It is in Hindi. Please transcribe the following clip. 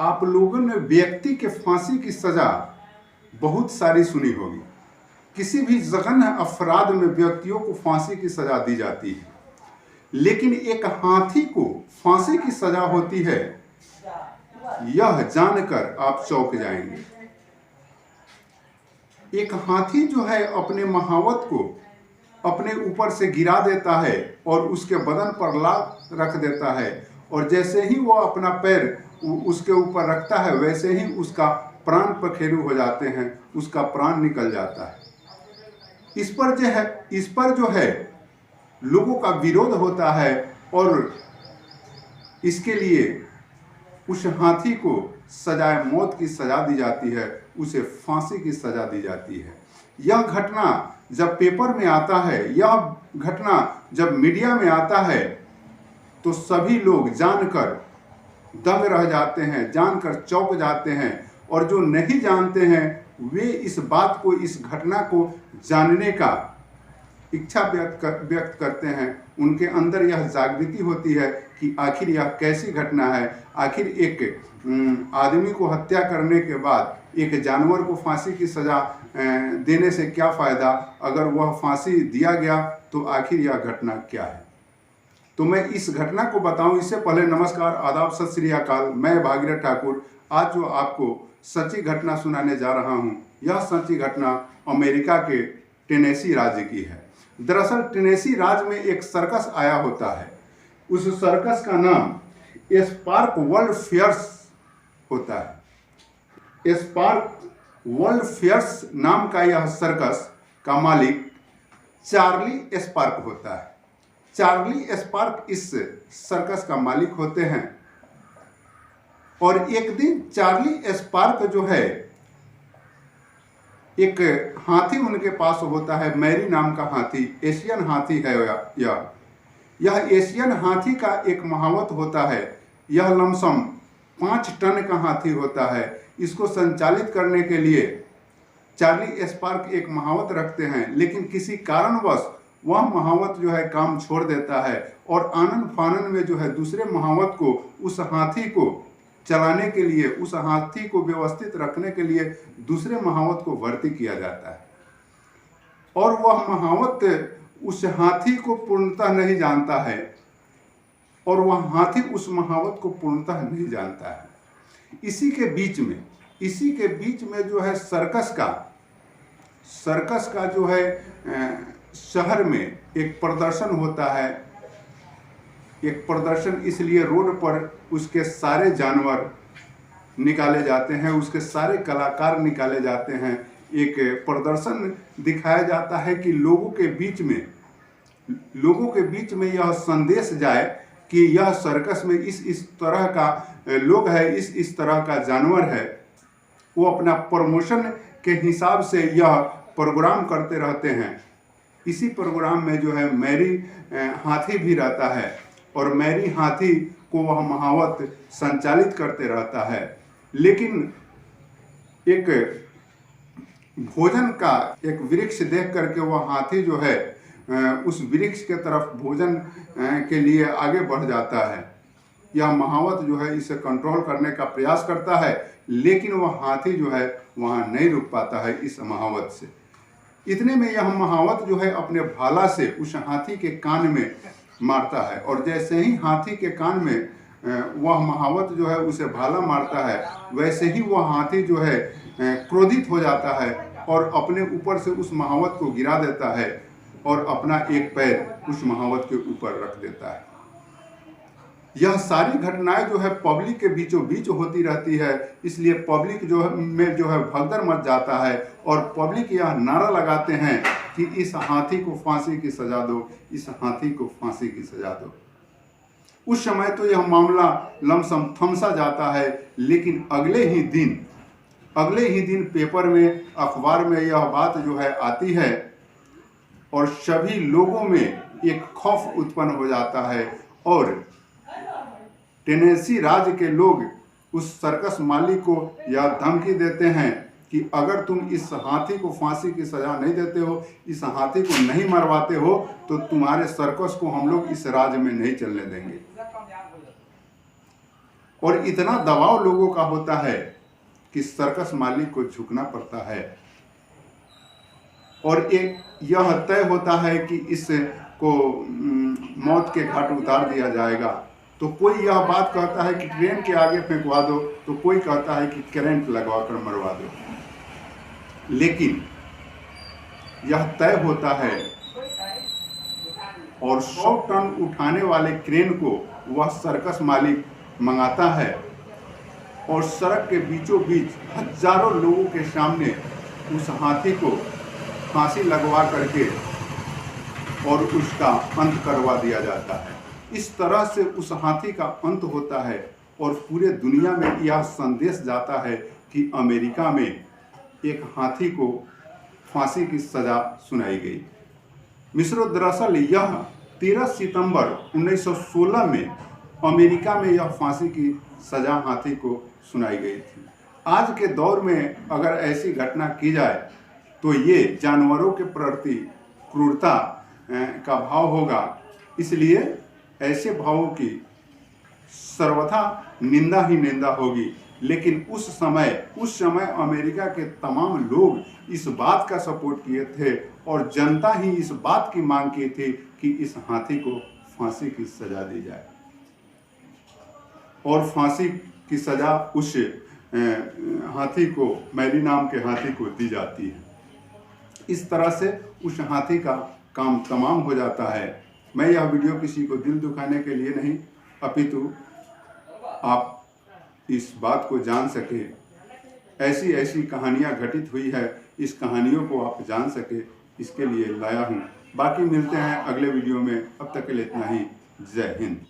आप लोगों ने व्यक्ति के फांसी की सजा बहुत सारी सुनी होगी। किसी भी जघन्य अपराध में व्यक्तियों को फांसी की सजा दी जाती है, लेकिन एक हाथी को फांसी की सजा होती है, यह जानकर आप चौंक जाएंगे। एक हाथी जो है अपने महावत को अपने ऊपर से गिरा देता है और उसके बदन पर लात रख देता है, और जैसे ही वो अपना पैर उसके ऊपर रखता है वैसे ही उसका प्राण पखेरु हो जाते हैं, उसका प्राण निकल जाता है। इस पर जो है लोगों का विरोध होता है और इसके लिए उस हाथी को सजाए मौत की सजा दी जाती है, उसे फांसी की सजा दी जाती है। यह घटना जब पेपर में आता है, यह घटना जब मीडिया में आता है, तो सभी लोग जानकर दंग रह जाते हैं, जानकर चौंक जाते हैं, और जो नहीं जानते हैं वे इस बात को, इस घटना को जानने का इच्छा व्यक्त करते हैं। उनके अंदर यह जागृति होती है कि आखिर यह कैसी घटना है, आखिर एक आदमी को हत्या करने के बाद एक जानवर को फांसी की सजा देने से क्या फ़ायदा, अगर वह फांसी दिया गया तो आखिर यह घटना क्या है। तो मैं इस घटना को बताऊं इससे पहले नमस्कार, आदाब, सत श्री अकाल। मैं भागीरथ ठाकुर आज जो आपको सच्ची घटना सुनाने जा रहा हूं, यह सच्ची घटना अमेरिका के टेनेसी राज्य की है। दरअसल टेनेसी राज्य में एक सर्कस आया होता है। उस सर्कस का नाम स्पार्क वर्ल्ड फेयर्स होता है। स्पार्क वर्ल्ड फेयर्स नाम का यह सर्कस का मालिक चार्ली स्पार्क होता है। चार्ली स्पार्क इस सर्कस का मालिक होते हैं, और एक दिन चार्ली स्पार्क जो है, एक हाथी उनके पास होता है, मैरी नाम का हाथी, एशियन हाथी है यह एशियन हाथी का एक महावत होता है। यह लमसम 5 टन का हाथी होता है। इसको संचालित करने के लिए चार्ली स्पार्क एक महावत रखते हैं, लेकिन किसी कारणवश वह महावत जो है काम छोड़ देता है, और आनन फानन में जो है दूसरे महावत को, उस हाथी को चलाने के लिए, उस हाथी को व्यवस्थित रखने के लिए दूसरे महावत को भर्ती किया जाता है। और वह महावत उस हाथी को पूर्णतः नहीं जानता है, और वह हाथी उस महावत को पूर्णतः नहीं जानता है। इसी के बीच में जो है सर्कस का जो है शहर में एक प्रदर्शन होता है। एक प्रदर्शन इसलिए रोड पर उसके सारे जानवर निकाले जाते हैं, उसके सारे कलाकार निकाले जाते हैं। एक प्रदर्शन दिखाया जाता है कि लोगों के बीच में यह संदेश जाए कि यह सर्कस में इस तरह का लोग है, इस तरह का जानवर है। वो अपना प्रमोशन के हिसाब से यह प्रोग्राम करते रहते हैं। इसी प्रोग्राम में जो है मैरी हाथी भी रहता है, और मैरी हाथी को वह महावत संचालित करते रहता है। लेकिन एक भोजन का एक वृक्ष देख करके वह हाथी जो है उस वृक्ष के तरफ भोजन के लिए आगे बढ़ जाता है। यह महावत जो है इसे कंट्रोल करने का प्रयास करता है, लेकिन वह हाथी जो है वहाँ नहीं रुक पाता है इस महावत से। इतने में यह महावत जो है अपने भाला से उस हाथी के कान में मारता है, और जैसे ही हाथी के कान में वह महावत जो है उसे भाला मारता है, वैसे ही वह हाथी जो है क्रोधित हो जाता है और अपने ऊपर से उस महावत को गिरा देता है, और अपना एक पैर उस महावत के ऊपर रख देता है। यह सारी घटनाएं जो है पब्लिक के बीचों बीच होती रहती है, इसलिए पब्लिक जो है भगदड़ मच जाता है, और पब्लिक यह नारा लगाते हैं कि इस हाथी को फांसी की सजा दो, इस हाथी को फांसी की सजा दो। उस समय तो यह मामला लमसम थमसा जाता है, लेकिन अगले ही दिन पेपर में, अखबार में यह बात जो है आती है, और सभी लोगों में एक खौफ उत्पन्न हो जाता है, और टेनेसी राज्य के लोग उस सर्कस मालिक को यह धमकी देते हैं कि अगर तुम इस हाथी को फांसी की सजा नहीं देते हो, इस हाथी को नहीं मरवाते हो, तो तुम्हारे सर्कस को हम लोग इस राज्य में नहीं चलने देंगे। और इतना दबाव लोगों का होता है कि सर्कस मालिक को झुकना पड़ता है और एक यह तय होता है कि इसको मौत के घाट उतार दिया जाएगा। तो कोई यह बात कहता है कि ट्रेन के आगे फेंकवा दो, तो कोई कहता है कि करंट लगवा कर मरवा दो। लेकिन यह तय होता है और 100 टन उठाने वाले क्रेन को वह सर्कस मालिक मंगाता है और सड़क के बीचों बीच हजारों लोगों के सामने उस हाथी को फांसी लगवा करके और उसका अंत करवा दिया जाता है। इस तरह से उस हाथी का अंत होता है और पूरे दुनिया में यह संदेश जाता है कि अमेरिका में एक हाथी को फांसी की सजा सुनाई गई। मित्रों, दरअसल यह 13 सितंबर 1916 में अमेरिका में यह फांसी की सजा हाथी को सुनाई गई थी। आज के दौर में अगर ऐसी घटना की जाए तो ये जानवरों के प्रति क्रूरता का भाव होगा, इसलिए ऐसे भावों की सर्वथा निंदा ही निंदा होगी। लेकिन उस समय अमेरिका के तमाम लोग इस बात का सपोर्ट किए थे और जनता ही इस बात की मांग की थी कि इस हाथी को फांसी की सजा दी जाए और फांसी की सजा उस हाथी को, मैरी नाम के हाथी को दी जाती है। इस तरह से उस हाथी का काम तमाम हो जाता है। मैं यह वीडियो किसी को दिल दुखाने के लिए नहीं, अपितु आप इस बात को जान सके, ऐसी ऐसी कहानियाँ घटित हुई है, इस कहानियों को आप जान सके, इसके लिए लाया हूँ। बाकी मिलते हैं अगले वीडियो में, अब तक के लिए इतना ही। जय हिंद।